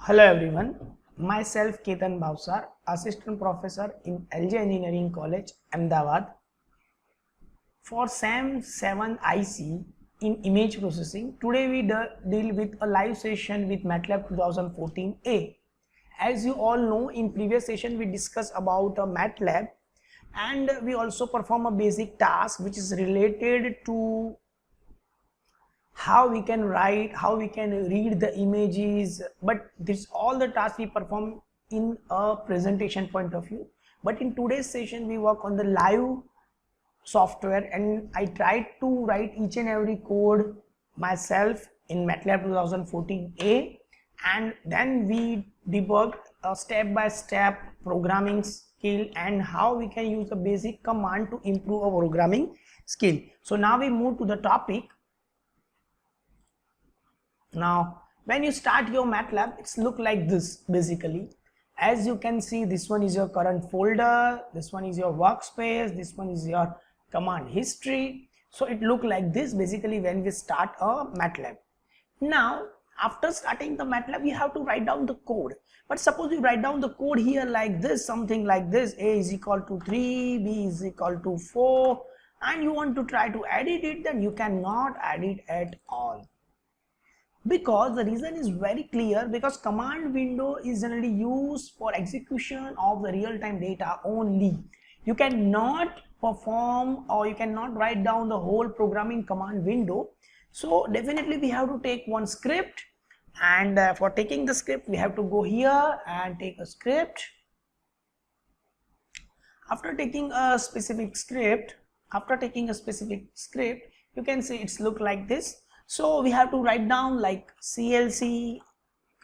Hello everyone, myself Ketan Bhavsar, Assistant Professor in LJ Engineering College, Ahmedabad. For SAM 7 IC in image processing, today we deal with a live session with MATLAB 2014A. As you all know, in previous session we discussed about MATLAB, and we also perform a basic task which is related to how we can write, how we can read the images, but this all the tasks we perform in a presentation point of view. But in today's session we work on the live software, and I tried to write each and every code myself in MATLAB 2014A, and then we debugged a step-by-step programming skill and how we can use a basic command to improve our programming skill. So now we move to the topic. Now when you start your MATLAB, it's look like this basically. As you can see, this one is your current folder, this one is your workspace, this one is your command history. So it look like this basically when we start a MATLAB. Now after starting the MATLAB, you have to write down the code. But suppose you write down the code here like this, something like this: a is equal to 3, b is equal to 4, and you want to try to edit it, then you cannot edit at all. Because the reason is very clear, because command window is generally used for execution of the real-time data only. You cannot perform or you cannot write down the whole programming command window. So definitely we have to take one script, and for taking the script we have to go here and take a script. After taking a specific script, you can see it's look like this. So we have to write down like CLC,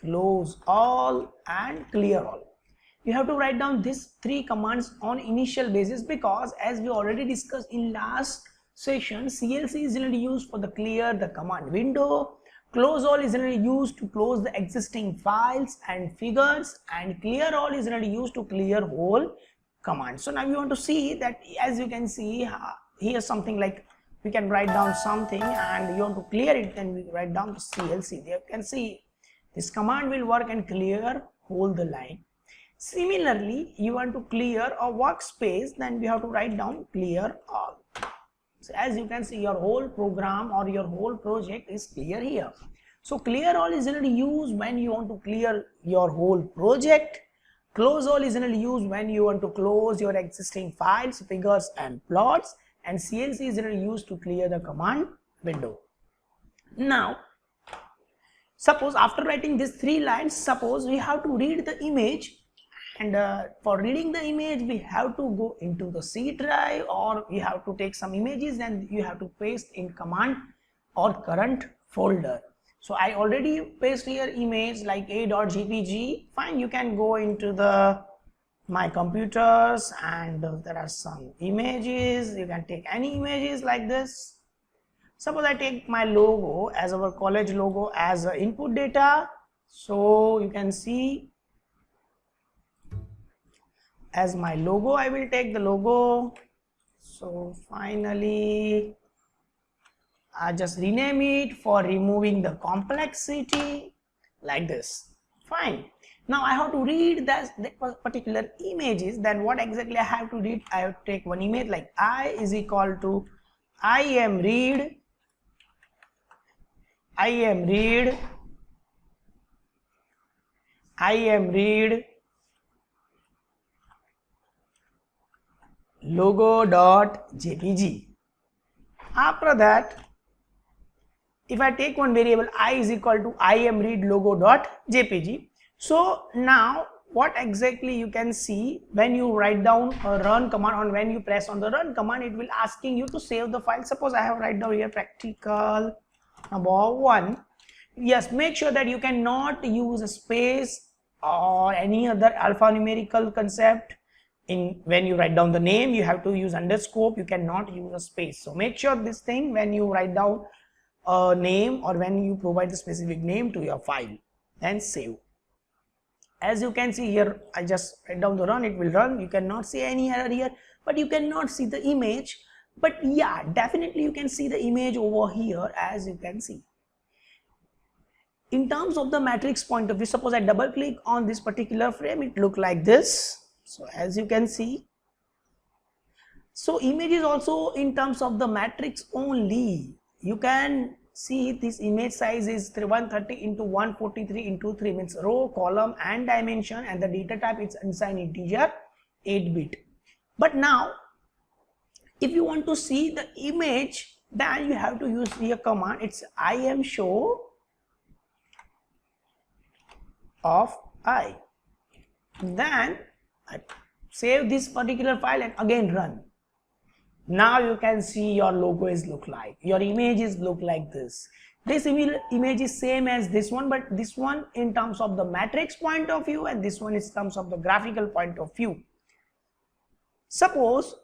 close all, and clear all. You have to write down these three commands on initial basis, because as we already discussed in last session, CLC is generally used for the clear the command window, close all is generally used to close the existing files and figures, and clear all is generally used to clear whole command. So now we want to see that, as you can see here, something like we can write down something and you want to clear it, then we write down the CLC. There you can see this command will work and clear whole the line. Similarly, you want to clear a workspace, then we have to write down clear all. So as you can see, your whole program or your whole project is clear here. So clear all is generally used when you want to clear your whole project. Close all is generally used when you want to close your existing files, figures, and plots. And CLC is generally used to clear the command window. Now suppose after writing these three lines, suppose we have to read the image, and for reading the image we have to go into the C drive, or we have to take some images and you have to paste in command or current folder. So I already paste here image like a.jpg. Fine, you can go into the my computers, and there are some images. You can take any images like this. Suppose I take my logo as our college logo as input data. So you can see as my logo, I will take the logo. So finally I just rename it for removing the complexity like this. Fine. Now I have to read that particular images. Then what exactly I have to read? I have to take one image like I is equal to I am read logo.jpg. After that, if I take one variable I is equal to I am read logo.jpg. So now what exactly you can see, when you write down a run command, or when you press on the run command, it will asking you to save the file. Suppose I have write down here practical number 1. Yes, make sure that you cannot use a space or any other alphanumerical concept. When you write down the name, you have to use underscore, you cannot use a space. So make sure this thing when you write down a name or when you provide the specific name to your file, then save. As you can see here, I just write down the run, it will run. You cannot see any error here, but you cannot see the image. But yeah, definitely you can see the image over here, as you can see. in terms of the matrix point of view, suppose I double click on this particular frame, it look like this. So as you can see, so image is also in terms of the matrix only. You can see this image size is 130 into 143 into 3, means row, column and dimension, and the data type is unsigned integer 8-bit. But now if you want to see the image, then you have to use a command. It's imshow of I. Then I save this particular file and again run. Now you can see your logo is look like, your images look like this. This image is same as this one, but this one in terms of the matrix point of view and this one is in terms of the graphical point of view. Suppose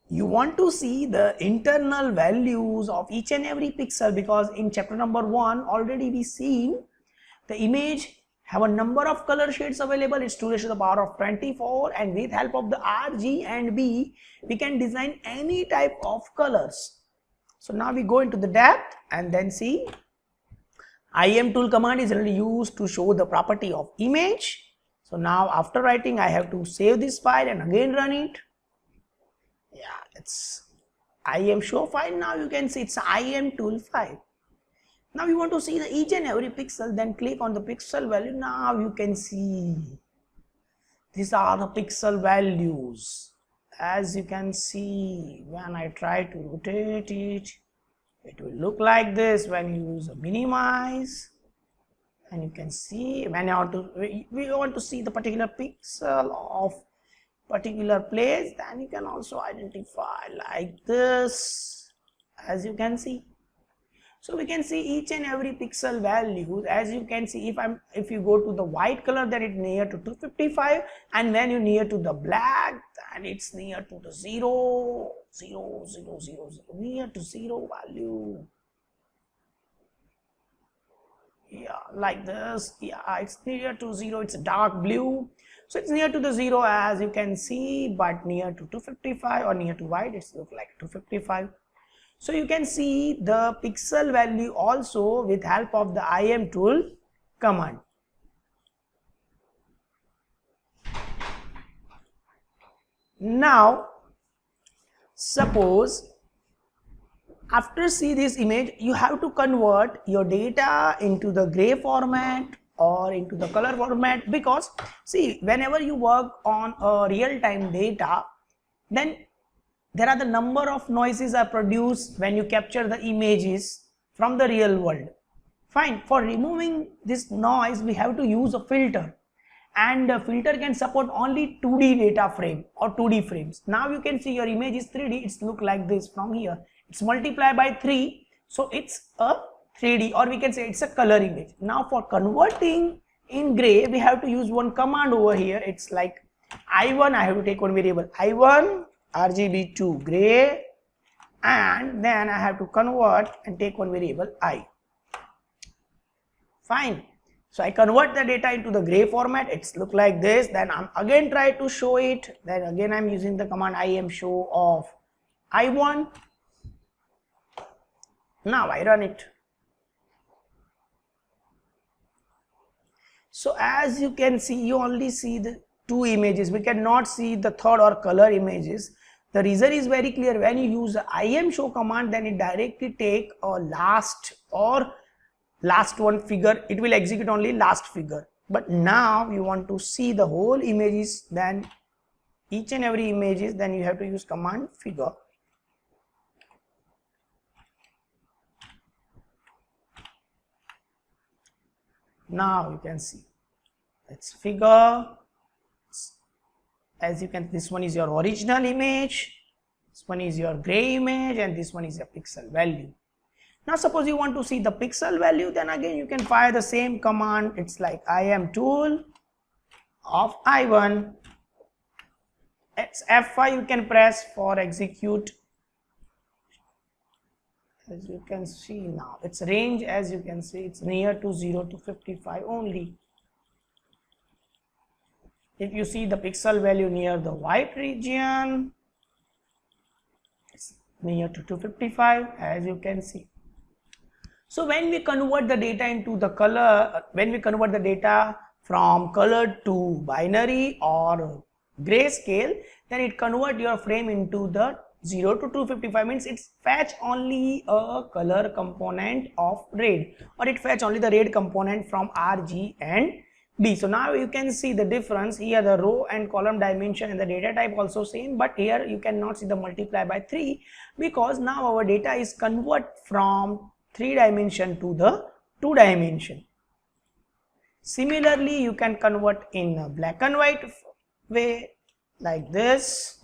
you want to see the internal values of each and every pixel, because in chapter number 1 already we seen the image have a number of color shades available. It's 2 raised to the power of 24, and with help of the R, G and B we can design any type of colors. So now we go into the depth and then see imtool command is really used to show the property of image. So now after writing, I have to save this file and again run it. Yeah, it's imshow file. Now you can see it's imtool file. Now you want to see the each and every pixel, then click on the pixel value. Now you can see these are the pixel values. As you can see, when I try to rotate it, it will look like this. When you use a minimize, and you can see when we want to see the particular pixel of particular place, then you can also identify like this, as you can see. So we can see each and every pixel value. As you can see, if you go to the white color, then it's near to 255, and when you near to the black, then it's near to the 0, 0, 0, 0, 0, near to 0 value. Yeah, like this. Yeah, it's near to 0. It's dark blue, so it's near to the 0, as you can see, but near to 255 or near to white, it's look like 255. So you can see the pixel value also with help of the imtool command. Now suppose after see this image, you have to convert your data into the gray format or into the color format, because see, whenever you work on a real-time data, then there are the number of noises are produced when you capture the images from the real world. Fine. For removing this noise, we have to use a filter, and a filter can support only 2D data frame or 2D frames. Now you can see your image is 3D. It's look like this from here. It's multiplied by 3, so it's a 3D, or we can say it's a color image. Now for converting in gray, we have to use one command over here. It's like I1, I have to take one variable I1 RGB2 gray, and then I have to convert and take one variable I. Fine. So I convert the data into the gray format. It's look like this. Then I'm again try to show it. Then again I'm using the command imshow of I1. Now I run it. So as you can see, you only see the 2 images. We cannot see the third or color images. The reason is very clear. When you use the imshow command, then it directly take a last one figure. It will execute only last figure. But now you want to see the whole images, then each and every images, then you have to use command figure. Now you can see it's figure. As you can, this one is your original image, this one is your gray image, and this one is your pixel value. Now suppose you want to see the pixel value, then again you can fire the same command. It's like imtool of I1. It's F5 you can press for execute. As you can see now, its range, as you can see, it's near to 0 to 55 only. If you see the pixel value near the white region, it's near to 255, as you can see. So when we convert the data into the color, when we convert the data from colored to binary or grayscale, then it convert your frame into the 0 to 255, means it's fetch only a color component of red, or it fetch only the red component from R, G and B. So now you can see the difference here, the row and column dimension and the data type also same, but here you cannot see the multiply by 3 because now our data is convert from 3 dimension to the 2 dimension. Similarly, you can convert in a black and white way like this.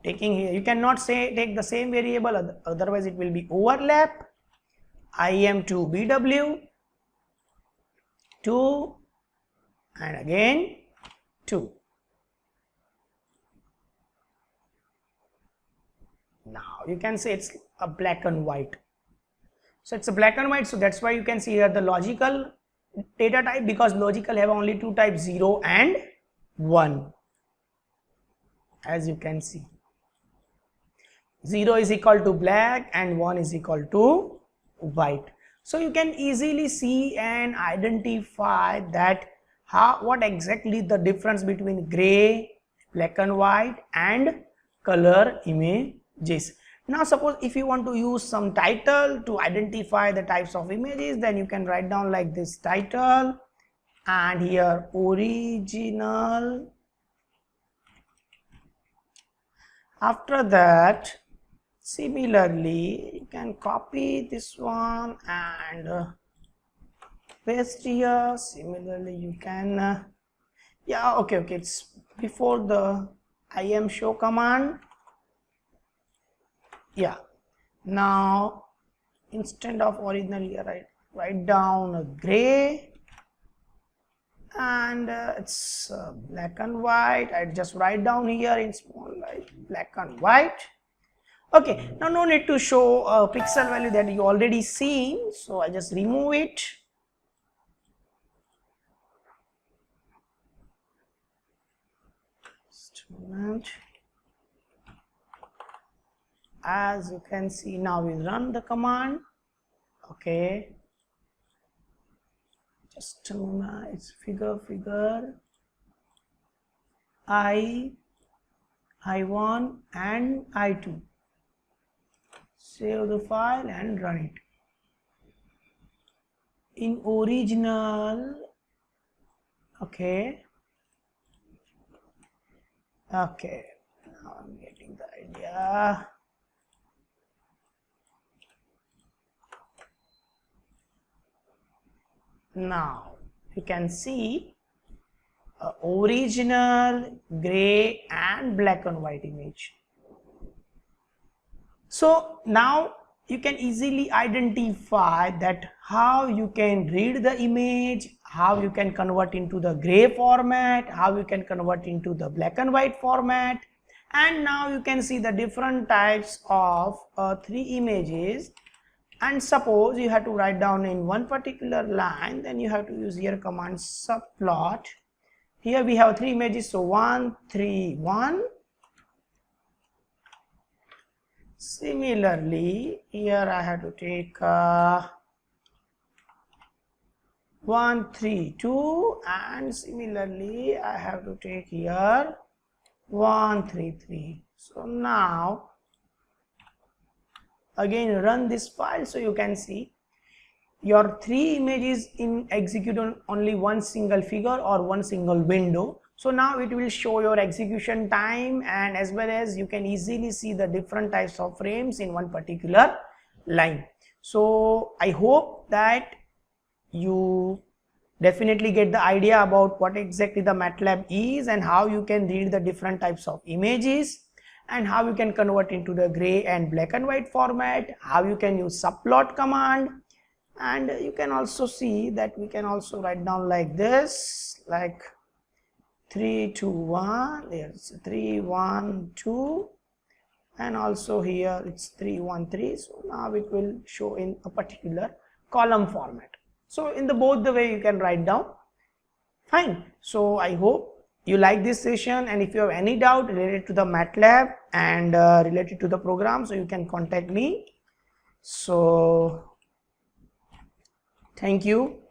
Taking here, you cannot say take the same variable, otherwise it will be overlap. IM to BW 2 and again 2. Now you can say it's a black and white. So it's a black and white, so that's why you can see here the logical data type, because logical have only 2 types, 0 and 1. As you can see, 0 is equal to black and 1 is equal to white. So you can easily see and identify that what exactly the difference between gray, black and white and color images. Now suppose if you want to use some title to identify the types of images, then you can write down like this title and here original. After that, similarly you can copy this one and paste here. Similarly you can okay, it's before the IM show command. Now instead of original here, write down a gray and it's black and white. I just write down here in small like black and white. Okay, now no need to show a pixel value that you already seen, so I just remove it. Just a moment. As you can see, now we run the command. Okay, just a moment, it's figure I1 and I2. Save the file and run it. In original, okay, now I'm getting the idea. Now you can see original gray and black and white image. So now you can easily identify that how you can read the image, how you can convert into the gray format, how you can convert into the black and white format, and now you can see the different types of 3 images. And suppose you have to write down in one particular line, then you have to use here command subplot. Here we have 3 images, so 1, 3, 1. Similarly, here I have to take 1, 3, 2, and similarly I have to take here 1, 3, 3. So now again run this file, so you can see your 3 images in execute on only one single figure or one single window. So now it will show your execution time, and as well as you can easily see the different types of frames in one particular line. So I hope that you definitely get the idea about what exactly the MATLAB is and how you can read the different types of images, and how you can convert into the gray and black and white format, how you can use subplot command, and you can also see that we can also write down like this, like 3, 2, 1, there's 3, 1, 2, and also here it's 3, 1, 3. So now it will show in a particular column format. So in the both the way you can write down. Fine. So I hope you like this session, and if you have any doubt related to the MATLAB and related to the program, so you can contact me. So thank you.